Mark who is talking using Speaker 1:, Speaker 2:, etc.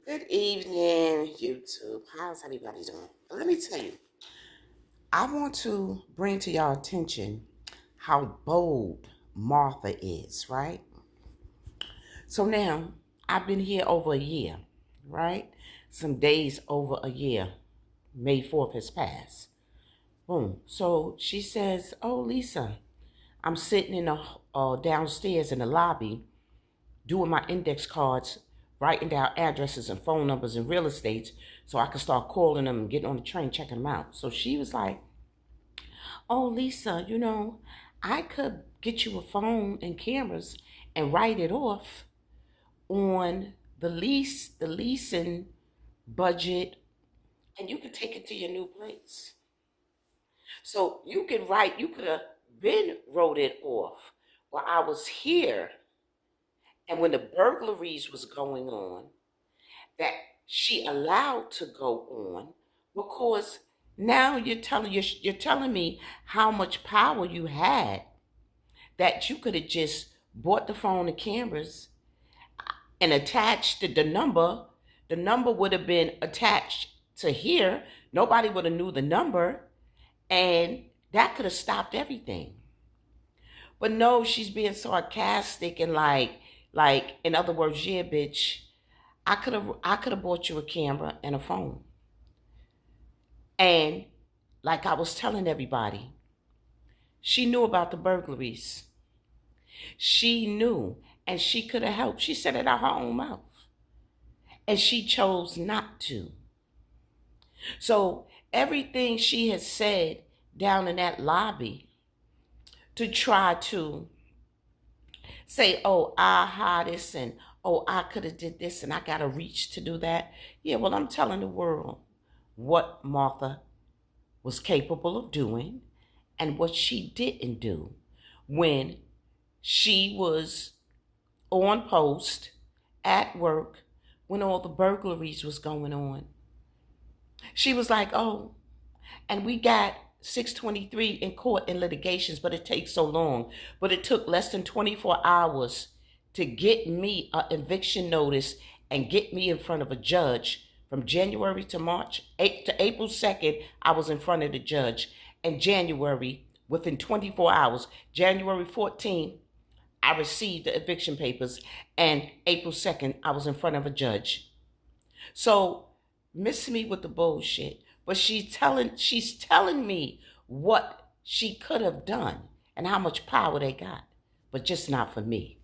Speaker 1: Good evening, YouTube. How's everybody doing? Let me tell you, I want to bring to y'all attention how bold Martha is, right? So now, I've been here over a year, right? Some days over a year. May 4th has passed. Boom. So she says, "Oh, Lisa, I'm sitting in downstairs in the lobby doing my index cards, writing down addresses and phone numbers and real estates so I could start calling them and getting on the train, checking them out." So she was like, "Oh, Lisa, I could get you a phone and cameras and write it off on the leasing budget, and you could take it to your new place. So you could have been wrote it off while I was here and when the burglaries was going on that she allowed to go on because now you're telling me how much power you had that you could have just bought the phone and cameras and attached the number. The number would have been attached to here. Nobody would have knew the number, and that could have stopped everything. But no, she's being sarcastic and like in other words, yeah, bitch, I could have bought you a camera and a phone. And like I was telling everybody, she knew about the burglaries. She knew, and she could have helped. She said it out her own mouth. And she chose not to. So everything she has said down in that lobby to try to say, "Oh, I had this," and "Oh, I could have did this and I got to reach to do that." Yeah, well, I'm telling the world what Martha was capable of doing and what she didn't do when she was on post at work when all the burglaries was going on. She was like, "Oh, and we got 623 in court in litigations, but it takes so long." But it took less than 24 hours to get me an eviction notice and get me in front of a judge. From January to March, to April 2nd, I was in front of the judge. And January, within 24 hours, January 14th, I received the eviction papers. And April 2nd, I was in front of a judge. So miss me with the bullshit. But she's telling me what she could have done and how much power they got, but just not for me.